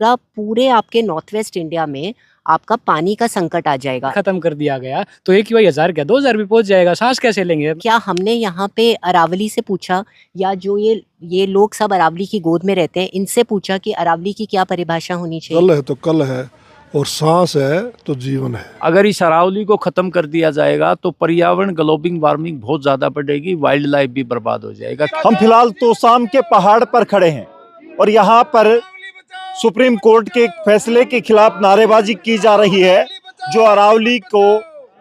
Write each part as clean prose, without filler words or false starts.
पूरे आपके north west India में आपका पानी का संकट आ जाएगा। खत्म कर दिया गया तो एक ही वही 1000 क्या 2000 भी पहुंच जाएगा, सांस कैसे लेंगे? क्या हमने यहाँ पे अरावली से पूछा, या जो ये लोग सब अरावली की गोद में रहते हैं, इनसे पूछा कि अरावली की क्या परिभाषा होनी चाहिए? कल है तो कल है, और सांस है तो जीवन है। अगर इस अरावली को खत्म कर दिया जाएगा तो पर्यावरण ग्लोबल वार्मिंग बहुत ज्यादा बढ़ेगी, वाइल्ड लाइफ भी बर्बाद हो जाएगा। हम फिलहाल तोशाम के पहाड़ पर खड़े हैं और यहाँ पर सुप्रीम कोर्ट के फैसले के खिलाफ नारेबाजी की जा रही है जो अरावली को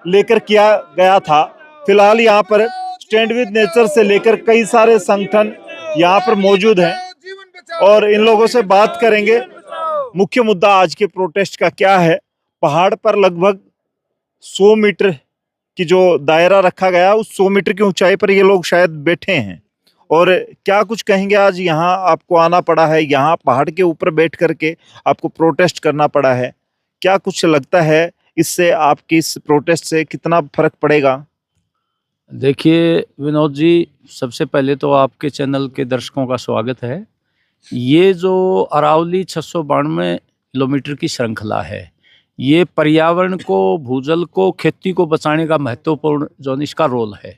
लेकर किया गया था। फिलहाल यहाँ पर स्टैंड विद नेचर से लेकर कई सारे संगठन यहाँ पर मौजूद हैं और इन लोगों से बात करेंगे। मुख्य मुद्दा आज के प्रोटेस्ट का क्या है? पहाड़ पर लगभग 100 मीटर की जो दायरा रखा गया, उस 100 मीटर की ऊंचाई पर ये लोग शायद बैठे हैं। और क्या कुछ कहेंगे, आज यहाँ आपको आना पड़ा है, यहाँ पहाड़ के ऊपर बैठ करके आपको प्रोटेस्ट करना पड़ा है, क्या कुछ लगता है इससे, आपकी इस प्रोटेस्ट से कितना फर्क पड़ेगा? देखिए विनोद जी, सबसे पहले तो आपके चैनल के दर्शकों का स्वागत है। ये जो अरावली 692 किलोमीटर की श्रृंखला है, ये पर्यावरण को, भूजल को, खेती को बचाने का महत्वपूर्ण जो इसका रोल है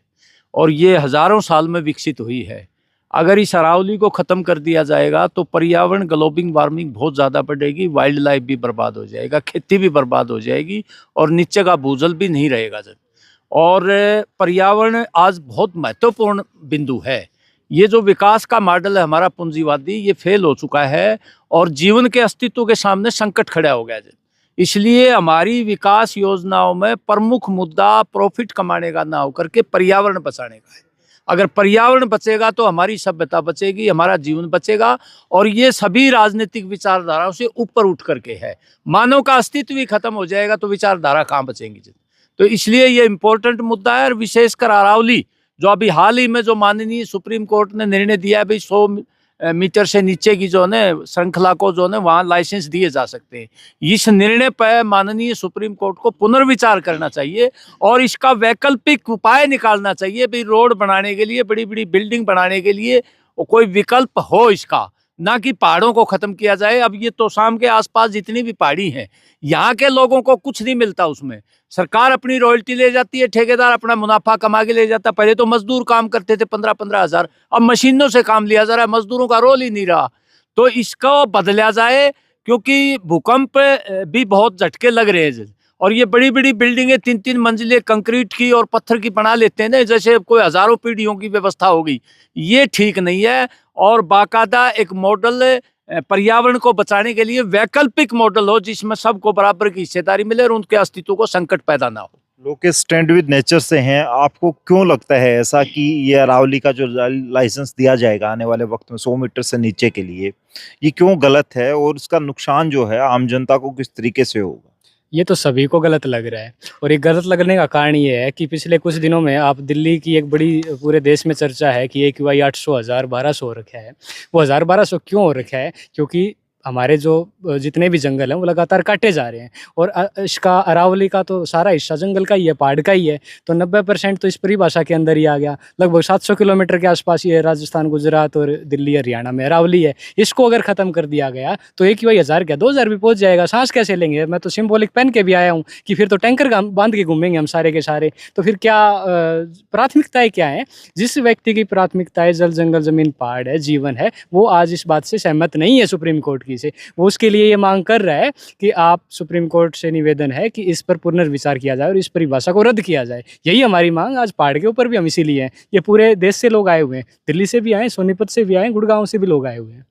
और ये हजारों साल में विकसित हुई है। अगर इस अरावली को ख़त्म कर दिया जाएगा तो पर्यावरण ग्लोबल वार्मिंग बहुत ज़्यादा बढ़ेगी, वाइल्ड लाइफ भी बर्बाद हो जाएगा, खेती भी बर्बाद हो जाएगी और नीचे का भूजल भी नहीं रहेगा। और पर्यावरण आज बहुत महत्वपूर्ण बिंदु है। ये जो विकास का मॉडल है हमारा पूंजीवादी, ये फेल हो चुका है और जीवन के अस्तित्व के सामने संकट खड़ा हो गया है। इसलिए हमारी विकास योजनाओं में प्रमुख मुद्दा प्रॉफिट कमाने का ना होकर के पर्यावरण बचाने का है। अगर पर्यावरण बचेगा तो हमारी सभ्यता बचेगी, हमारा जीवन बचेगा और ये सभी राजनीतिक विचारधाराओं से ऊपर उठ करके है। मानव का अस्तित्व ही खत्म हो जाएगा तो विचारधारा कहाँ बचेंगी? तो इसलिए ये इम्पोर्टेंट मुद्दा है। और विशेषकर अरावली, जो अभी हाल ही में जो माननीय सुप्रीम कोर्ट ने निर्णय दिया है, भाई 100 मीटर से नीचे की जो है श्रृंखला को जो है वहाँ लाइसेंस दिए जा सकते हैं। इस निर्णय पर माननीय सुप्रीम कोर्ट को पुनर्विचार करना चाहिए और इसका वैकल्पिक उपाय निकालना चाहिए। भाई रोड बनाने के लिए, बड़ी बड़ी बिल्डिंग बनाने के लिए कोई विकल्प हो इसका, ना कि पहाड़ों को खत्म किया जाए। अब ये तोशाम के आसपास जितनी भी पहाड़ी हैं, यहाँ के लोगों को कुछ नहीं मिलता, उसमें सरकार अपनी रॉयल्टी ले जाती है, ठेकेदार अपना मुनाफा कमा के ले जाता। पहले तो मजदूर काम करते थे 15-15 हज़ार, अब मशीनों से काम लिया जा रहा है, मजदूरों का रोल ही नहीं रहा। तो इसको बदला जाए, क्योंकि भूकंप भी बहुत झटके लग रहे हैं और ये बड़ी बड़ी बिल्डिंगें 3-3 मंजिलें कंक्रीट की और पत्थर की बना लेते हैं ना, जैसे कोई हजारों पीढ़ियों की व्यवस्था हो गई। ये ठीक नहीं है और बाकायदा एक मॉडल पर्यावरण को बचाने के लिए वैकल्पिक मॉडल हो जिसमें सबको बराबर की हिस्सेदारी मिले और उनके अस्तित्व को संकट पैदा ना हो। लोग स्टैंड विद नेचर से हैं, आपको क्यों लगता है ऐसा कि ये अरावली का जो लाइसेंस दिया जाएगा आने वाले वक्त में 100 मीटर से नीचे के लिए, ये क्यों गलत है और इसका नुकसान जो है आम जनता को किस तरीके से होगा? ये तो सभी को गलत लग रहा है और ये गलत लगने का कारण ये है कि पिछले कुछ दिनों में आप दिल्ली की एक बड़ी पूरे देश में चर्चा है कि AQI 800, 1000, 1200 हो रखा है। वो 1000-1200 क्यों हो रखा है? क्योंकि हमारे जो जितने भी जंगल हैं वो लगातार काटे जा रहे हैं और इसका अरावली का तो सारा हिस्सा जंगल का ही है, पहाड़ का ही है, तो 90% तो इस परिभाषा के अंदर ही आ गया। लगभग 700 किलोमीटर के आसपास ये राजस्थान, गुजरात और दिल्ली, हरियाणा में अरावली है। इसको अगर ख़त्म कर दिया गया तो AQI 1000 क्या 2000 भी पहुंच जाएगा, सांस कैसे लेंगे? मैं तो सिंबॉलिक पहन के भी आया हूँ कि फिर तो टैंकर का बांध के घूमेंगे हम सारे के सारे। तो फिर क्या प्राथमिकताएँ क्या हैं? जिस व्यक्ति की प्राथमिकताएँ जल, जंगल, ज़मीन, पहाड़ है, जीवन है, वो आज इस बात से सहमत नहीं है सुप्रीम कोर्ट की से। वो उसके लिए ये मांग कर रहा है कि आप सुप्रीम कोर्ट से निवेदन है कि इस पर पुनर्विचार किया जाए और इस परिभाषा को रद्द किया जाए। यही हमारी मांग। आज पहाड़ के ऊपर भी हम इसीलिए हैं, ये पूरे देश से लोग आए हुए हैं, दिल्ली से भी आए, सोनीपत से भी आए, गुड़गांव से भी लोग आए हुए हैं।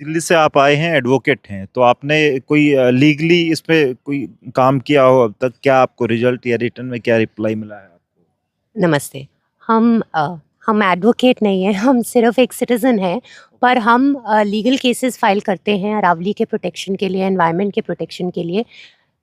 दिल्ली से आप आए हैं, एडवोकेट हैं, तो आपने कोई लीगली इस पे कोई काम किया हो अब तक? क्या आपको रिजल्ट या रिटर्न में क्या रिप्लाई मिला है आपको? नमस्ते। हम एडवोकेट नहीं हैं, हम सिर्फ एक सिटीज़न हैं, पर हम लीगल केसेस फाइल करते हैं अरावली के प्रोटेक्शन के लिए, एनवायरनमेंट के प्रोटेक्शन के लिए।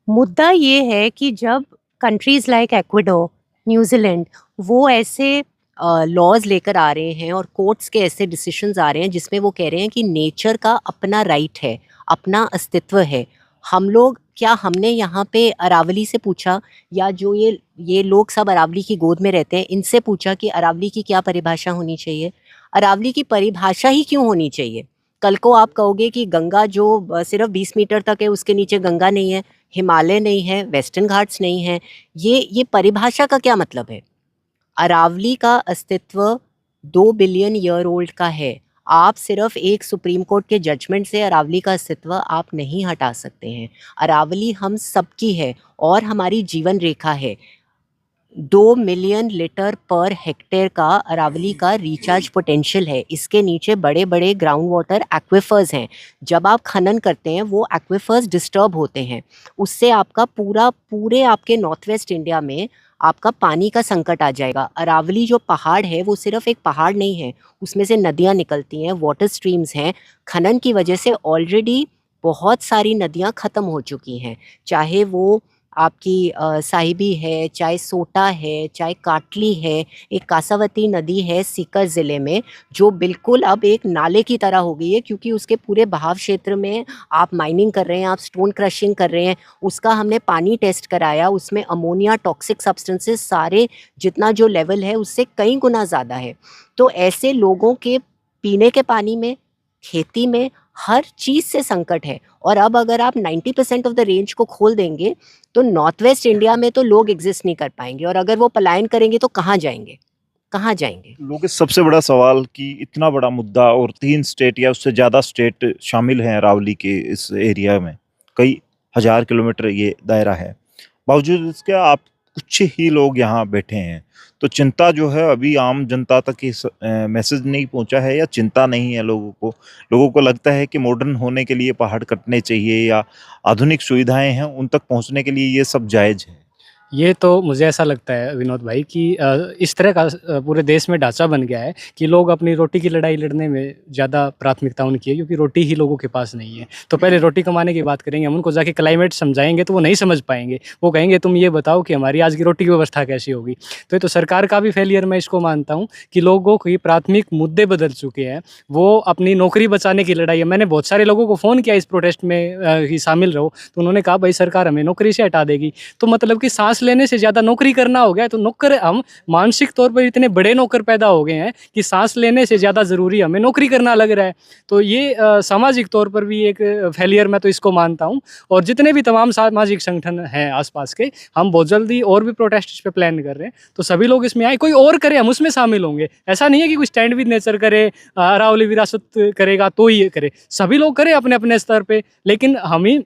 मुद्दा ये है कि जब कंट्रीज़ लाइक इक्वाडोर, न्यूजीलैंड, वो ऐसे लॉज लेकर आ रहे हैं और कोर्ट्स के ऐसे डिसीजंस आ रहे हैं जिसमें वो कह रहे हैं कि नेचर का अपना राइट है, अपना अस्तित्व है। हम लोग, क्या हमने यहाँ पे अरावली से पूछा, या जो ये लोग सब अरावली की गोद में रहते हैं, इनसे पूछा कि अरावली की क्या परिभाषा होनी चाहिए? अरावली की परिभाषा ही क्यों होनी चाहिए? कल को आप कहोगे कि गंगा जो सिर्फ 20 मीटर तक है, उसके नीचे गंगा नहीं है, हिमालय नहीं है, वेस्टर्न घाट्स नहीं है, ये परिभाषा का क्या मतलब है? अरावली का अस्तित्व 2 बिलियन ईयर ओल्ड का है। आप सिर्फ एक सुप्रीम कोर्ट के जजमेंट से अरावली का अस्तित्व आप नहीं हटा सकते हैं। अरावली हम सबकी है और हमारी जीवन रेखा है। 2 मिलियन लीटर पर हेक्टेयर का अरावली का रिचार्ज पोटेंशियल है। इसके नीचे बड़े बड़े ग्राउंड वाटर एक्विफर्स हैं। जब आप खनन करते हैं वो एक्विफर्स डिस्टर्ब होते हैं, उससे आपका पूरे आपके नॉर्थ वेस्ट इंडिया में आपका पानी का संकट आ जाएगा। अरावली जो पहाड़ है वो सिर्फ एक पहाड़ नहीं है, उसमें से नदियाँ निकलती हैं, वाटर स्ट्रीम्स हैं। खनन की वजह से ऑलरेडी बहुत सारी नदियाँ ख़त्म हो चुकी हैं, चाहे वो आपकी साहिबी है, चाहे सोटा है, चाहे काटली है। एक कासावती नदी है सीकर ज़िले में जो बिल्कुल अब एक नाले की तरह हो गई है, क्योंकि उसके पूरे बहाव क्षेत्र में आप माइनिंग कर रहे हैं, आप स्टोन क्रशिंग कर रहे हैं। उसका हमने पानी टेस्ट कराया, उसमें अमोनिया, टॉक्सिक सब्सटेंसेस सारे जितना जो लेवल है उससे कई गुना ज़्यादा है। तो ऐसे लोगों के पीने के पानी में, खेती में, हर चीज़ से संकट है। और अब अगर आप 90% ऑफ द रेंज को खोल देंगे तो नॉर्थ वेस्ट इंडिया में तो लोग एग्जिस्ट नहीं कर पाएंगे, और अगर वो पलायन करेंगे तो कहाँ जाएंगे, कहाँ जाएंगे? लोग सबसे बड़ा सवाल कि इतना बड़ा मुद्दा और 3 स्टेट या उससे ज़्यादा स्टेट शामिल हैं अरावली के इस एरिया में, कई हज़ार किलोमीटर ये दायरा है, बावजूद इसके आप कुछ ही लोग यहाँ बैठे हैं। तो चिंता जो है अभी आम जनता तक इस मैसेज नहीं पहुँचा है, या चिंता नहीं है लोगों को लगता है कि मॉडर्न होने के लिए पहाड़ कटने चाहिए या आधुनिक सुविधाएं हैं उन तक पहुँचने के लिए ये सब जायज़ है। ये तो मुझे ऐसा लगता है विनोद भाई कि इस तरह का पूरे देश में ढांचा बन गया है कि लोग अपनी रोटी की लड़ाई लड़ने में ज़्यादा प्राथमिकता उनकी है, क्योंकि रोटी ही लोगों के पास नहीं है। तो पहले रोटी कमाने की बात करेंगे, हम उनको जाके क्लाइमेट समझाएंगे तो वो नहीं समझ पाएंगे। वो कहेंगे तुम ये बताओ कि हमारी आज की रोटी की व्यवस्था कैसी होगी। तो ये तो सरकार का भी फेलियर मैं इसको मानता हूँ कि लोगों की प्राथमिक मुद्दे बदल चुके हैं। वो अपनी नौकरी बचाने की लड़ाई है। मैंने बहुत सारे लोगों को फ़ोन किया इस प्रोटेस्ट में कि शामिल रहो, तो उन्होंने कहा भाई सरकार हमें नौकरी से हटा देगी। तो मतलब कि सांस लेने से ज़्यादा नौकरी करना हो गया। तो नौकर, हम मानसिक तौर पर इतने बड़े नौकर पैदा हो गए हैं कि सांस लेने से ज़्यादा ज़रूरी हमें नौकरी करना लग रहा है। तो ये सामाजिक तौर पर भी एक फेलियर मैं तो इसको मानता हूँ। और जितने भी तमाम सामाजिक संगठन हैं आसपास के, हम बहुत जल्दी और भी प्रोटेस्ट इस पे प्लान कर रहे हैं। तो सभी लोग इसमें आए, कोई और करे हम उसमें शामिल होंगे। ऐसा नहीं है कि कोई स्टैंड विद नेचर करे, अरावली विरासत करेगा तो ही करे, सभी लोग करें अपने अपने स्तर पे। लेकिन हम ही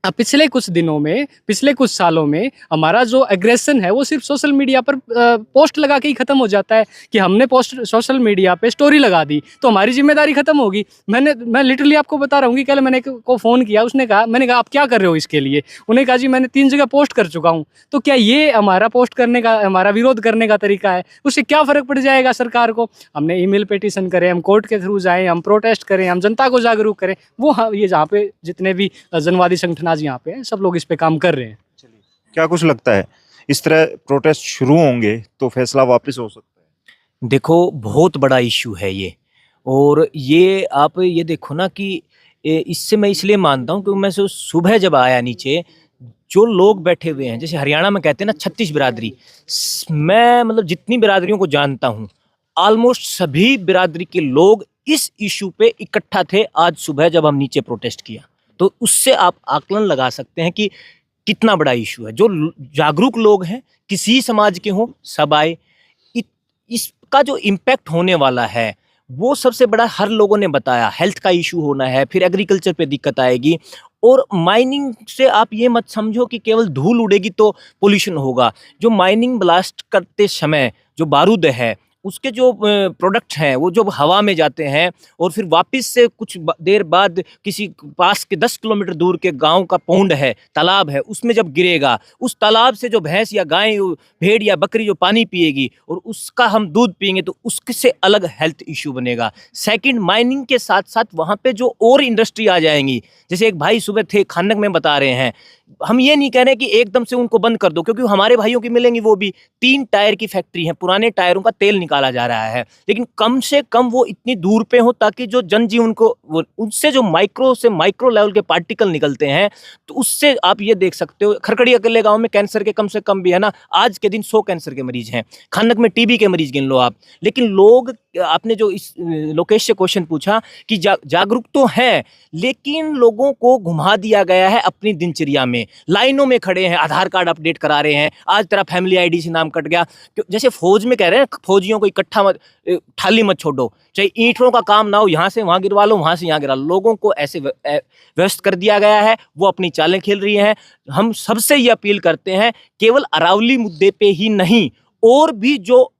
पिछले कुछ दिनों में, पिछले कुछ सालों में हमारा जो एग्रेशन है वो सिर्फ सोशल मीडिया पर पोस्ट लगा के ही ख़त्म हो जाता है कि हमने पोस्ट सोशल मीडिया पे स्टोरी लगा दी तो हमारी जिम्मेदारी ख़त्म होगी। मैं लिटरली आपको बता रहा हूँ कि कल मैंने को फ़ोन किया, मैंने कहा आप क्या कर रहे हो इसके लिए? उन्हें कहा जी मैंने 3 जगह पोस्ट कर चुका हूँ। तो क्या ये हमारा पोस्ट करने का, हमारा विरोध करने का तरीका है? उससे क्या फ़र्क पड़ जाएगा सरकार को? हमने ईमेल पिटीशन करें, हम कोर्ट के थ्रू जाएँ, हम प्रोटेस्ट करें, हम जनता को जागरूक करें, वो ये जहाँ पे जितने भी जनवादी संगठन आज यहाँ पे हैं सब लोग इस पे काम कर रहे हैं। क्या कुछ लगता है इस तरह प्रोटेस्ट शुरू होंगे तो फैसला वापस हो सकता है? देखो बहुत बड़ा इशू है ये, और ये आप ये देखो ना कि इससे मैं इसलिए मानता हूँ क्योंकि मैं सुबह जब आया नीचे, जो लोग बैठे हुए हैं, जैसे हरियाणा में कहते हैं ना 36 बिरादरी, मैं मतलब जितनी बिरादरियों को जानता हूँ ऑलमोस्ट सभी बिरादरी के लोग इस इशू पे इकट्ठा थे आज सुबह जब हम नीचे प्रोटेस्ट किया। तो उससे आप आकलन लगा सकते हैं कि कितना बड़ा इशू है। जो जागरूक लोग हैं, किसी समाज के हों, सब आए। इसका जो इम्पैक्ट होने वाला है वो सबसे बड़ा हर लोगों ने बताया, हेल्थ का इशू होना है, फिर एग्रीकल्चर पे दिक्कत आएगी। और माइनिंग से आप ये मत समझो कि केवल धूल उड़ेगी तो पोल्यूशन होगा। जो माइनिंग ब्लास्ट करते समय जो बारूद है उसके जो प्रोडक्ट हैं वो जो हवा में जाते हैं और फिर वापस से कुछ देर बाद किसी पास के 10 किलोमीटर दूर के गांव का पौंड है, तालाब है, उसमें जब गिरेगा, उस तालाब से जो भैंस या गाय, भेड़ या बकरी जो पानी पिएगी और उसका हम दूध पिएंगे तो उससे अलग हेल्थ इशू बनेगा। सेकंड, माइनिंग के साथ साथ वहाँ पे जो और इंडस्ट्री आ जाएंगी, जैसे एक भाई सुबह थे खानक में बता रहे हैं, हम ये नहीं कह रहे कि एकदम से उनको बंद कर दो, क्योंकि हमारे भाइयों की मिलेंगी वो भी। 3 टायर की फैक्ट्री है, पुराने टायरों का तेल निकाला जा रहा है, लेकिन कम से कम वो इतनी दूर पे हो ताकि जो जनजीवन को उससे जो माइक्रो से माइक्रो लेवल के पार्टिकल निकलते हैं, तो उससे आप ये देख सकते हो। खरकड़ी अकेले गांव में कैंसर के कम से कम भी है ना, आज के दिन 100 कैंसर के मरीज हैं, खानक में टीबी के मरीज गिन लो आप। लेकिन लोग, आपने जो इस लोकेश से क्वेश्चन पूछा कि जागरूक तो है, लेकिन लोगों को घुमा दिया गया है अपनी दिनचर्या में। लाइनों में खड़े हैं, आधार कार्ड अपडेट करा रहे हैं, आज तेरा फैमिली आईडी से नाम कट गया। जैसे फौज में कह रहे हैं, फौजियों को इकट्ठा मत, थाली मत छोड़ो, चाहे ईंटों का काम ना हो, यहाँ से वहाँ गिरवा लो, वहाँ से यहाँ गिरा लो। लोगों को ऐसे व्यस्त कर दिया गया है, वो अपनी चालें खेल रही हैं। हम सबसे ये अपील करते हैं, केवल अरावली मुद्दे पे ही नहीं, और भी जो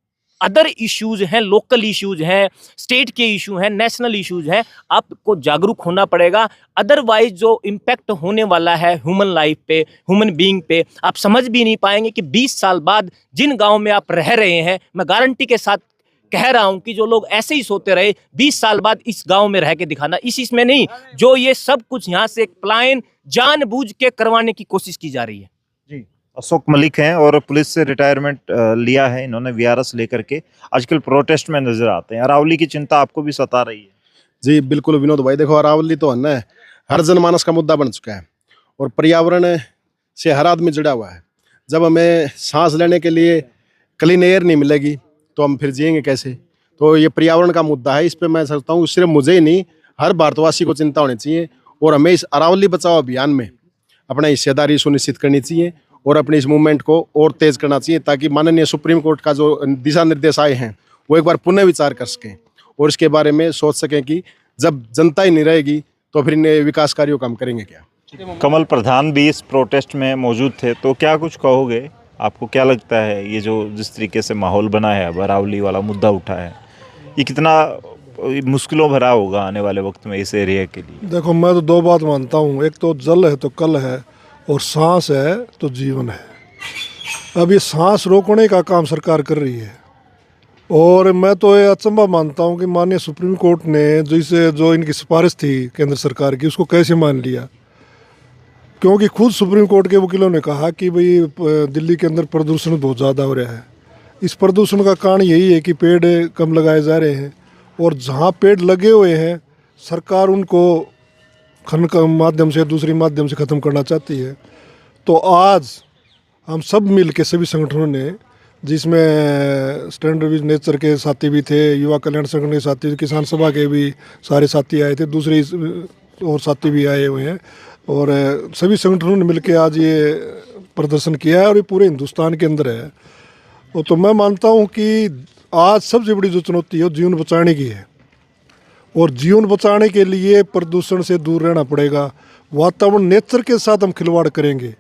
अदर इश्यूज हैं, लोकल इश्यूज हैं, स्टेट के इशू हैं, नेशनल इश्यूज हैं, आपको जागरूक होना पड़ेगा। अदरवाइज जो इम्पैक्ट होने वाला है ह्यूमन लाइफ पे, ह्यूमन बीइंग पे, आप समझ भी नहीं पाएंगे कि 20 साल बाद जिन गांव में आप रह रहे हैं, मैं गारंटी के साथ कह रहा हूं कि जो लोग ऐसे ही सोते रहे, 20 साल बाद इस गांव में रह के दिखाना, इस इसमें नहीं, जो ये सब कुछ यहाँ से पलायन जानबूझ के करवाने की कोशिश की जा रही है। जी, अशोक मलिक हैं और पुलिस से रिटायरमेंट लिया है इन्होंने, वीआरएस लेकर के आजकल प्रोटेस्ट में नजर आते हैं। अरावली की चिंता आपको भी सता रही है? जी बिल्कुल विनोद भाई, देखो अरावली तो है ना हर जनमानस का मुद्दा बन चुका है और पर्यावरण से हर आदमी जुड़ा हुआ है। जब हमें सांस लेने के लिए क्लीन एयर नहीं मिलेगी तो हम फिर जिएंगे कैसे? तो ये पर्यावरण का मुद्दा है, इस पे मैं सोचता हूँ सिर्फ मुझे ही नहीं, हर भारतवासी को चिंता होनी चाहिए और हमें इस अरावली बचाओ अभियान में अपना हिस्सेदारी सुनिश्चित करनी चाहिए और अपने इस मूवमेंट को और तेज करना चाहिए, ताकि माननीय सुप्रीम कोर्ट का जो दिशा निर्देश आए हैं वो एक बार पुनः विचार कर सकें और इसके बारे में सोच सकें कि जब जनता ही नहीं रहेगी तो फिर इन विकास कार्यों का हम करेंगे क्या। कमल प्रधान भी इस प्रोटेस्ट में मौजूद थे, तो क्या कुछ कहोगे? आपको क्या लगता है ये जो जिस तरीके से माहौल बना है, अब अरावली वाला मुद्दा उठा है, ये कितना मुश्किलों भरा होगा आने वाले वक्त में इस एरिया के लिए? देखो मैं तो 2 बात मानता हूँ, एक तो जल है तो कल है और सांस है तो जीवन है। अब ये सांस रोकने का काम सरकार कर रही है और मैं तो ये अचंभा मानता हूँ कि माननीय सुप्रीम कोर्ट ने जो इनकी सिफारिश थी केंद्र सरकार की, उसको कैसे मान लिया। क्योंकि खुद सुप्रीम कोर्ट के वकीलों ने कहा कि भाई दिल्ली के अंदर प्रदूषण बहुत ज़्यादा हो रहा है। इस प्रदूषण का कारण यही है कि पेड़ कम लगाए जा रहे हैं और जहाँ पेड़ लगे हुए हैं सरकार उनको खनन के माध्यम से, दूसरी माध्यम से ख़त्म करना चाहती है। तो आज हम सब मिल के, सभी संगठनों ने, जिसमें स्टैंड विद नेचर के साथी भी थे, युवा कल्याण संगठन के साथी, किसान सभा के भी सारे साथी आए थे, दूसरे और साथी भी आए हुए हैं और सभी संगठनों ने मिलकर आज ये प्रदर्शन किया है और ये पूरे हिंदुस्तान के अंदर है। तो मैं मानता हूँ कि आज सबसे बड़ी जो चुनौती है जीवन बचाने की है और जीवन बचाने के लिए प्रदूषण से दूर रहना पड़ेगा। वातावरण, नेचर के साथ हम खिलवाड़ करेंगे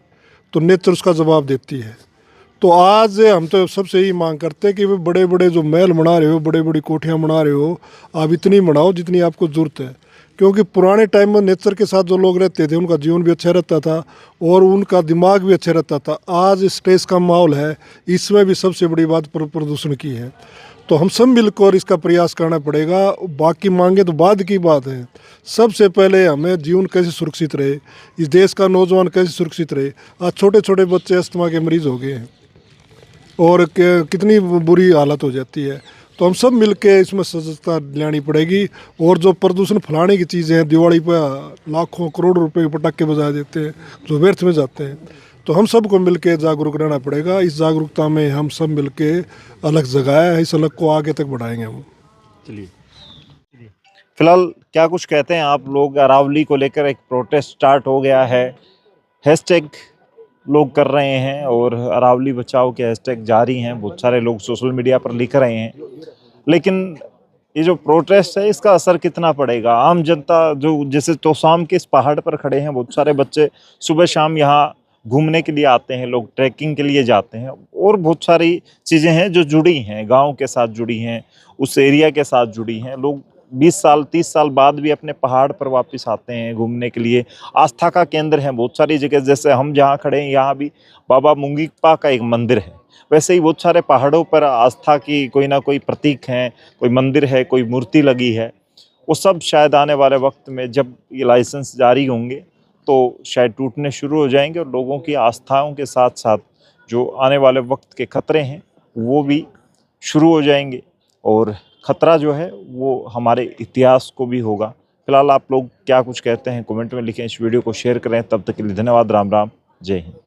तो नेचर उसका जवाब देती है। तो आज हम तो सबसे यही मांग करते हैं कि वे बड़े बड़े जो महल बना रहे हो, बड़े बड़ी कोठियाँ बना रहे हो, आप इतनी बनाओ जितनी आपको ज़रूरत है। क्योंकि पुराने टाइम में नेचर के साथ जो लोग रहते थे उनका जीवन भी अच्छा रहता था और उनका दिमाग भी अच्छा रहता था। आज स्ट्रेस का माहौल है, इसमें भी सबसे बड़ी बात प्रदूषण की है। तो हम सब मिलकर इसका प्रयास करना पड़ेगा। बाकी मांगे तो बाद की बात है, सबसे पहले हमें जीवन कैसे सुरक्षित रहे, इस देश का नौजवान कैसे सुरक्षित रहे। आज छोटे छोटे बच्चे अस्थमा के मरीज हो गए हैं और कितनी बुरी हालत हो जाती है। तो हम सब मिलके इसमें सजगता लानी पड़ेगी और जो प्रदूषण फैलाने की चीज़ें हैं, दिवाली पर लाखों करोड़ों रुपए के पटाखे बजा देते हैं जो व्यर्थ में जाते हैं, तो हम सबको मिलके जागरूक रहना पड़ेगा। इस जागरूकता में हम सब मिलके अलग जगाया है, इस अलग को आगे तक बढ़ाएंगे हम। चलिए, फिलहाल क्या कुछ कहते हैं आप लोग? अरावली को लेकर एक प्रोटेस्ट स्टार्ट हो गया है, हैशटैग लोग कर रहे हैं और अरावली बचाओ के हैशटैग जारी हैं, बहुत सारे लोग सोशल मीडिया पर लिख रहे हैं। लेकिन ये जो प्रोटेस्ट है इसका असर कितना पड़ेगा? आम जनता जो जैसे तोशाम के इस पहाड़ पर खड़े हैं, बहुत सारे बच्चे सुबह शाम यहाँ घूमने के लिए आते हैं, लोग ट्रैकिंग के लिए जाते हैं और बहुत सारी चीज़ें हैं जो जुड़ी हैं, गाँव के साथ जुड़ी हैं, उस एरिया के साथ जुड़ी हैं। लोग 20 साल 30 साल बाद भी अपने पहाड़ पर वापस आते हैं घूमने के लिए। आस्था का केंद्र है बहुत सारी जगह, जैसे हम जहाँ खड़े हैं यहाँ भी बाबा मुंगीपा का एक मंदिर है, वैसे ही बहुत सारे पहाड़ों पर आस्था की कोई ना कोई प्रतीक हैं, कोई मंदिर है, कोई मूर्ति लगी है। वो सब शायद आने वाले वक्त में जब ये लाइसेंस जारी होंगे तो शायद टूटने शुरू हो जाएंगे और लोगों की आस्थाओं के साथ साथ जो आने वाले वक्त के खतरे हैं वो भी शुरू हो जाएंगे, और खतरा जो है वो हमारे इतिहास को भी होगा। फिलहाल आप लोग क्या कुछ कहते हैं कमेंट में लिखें, इस वीडियो को शेयर करें। तब तक के लिए धन्यवाद। राम राम, जय हिंद।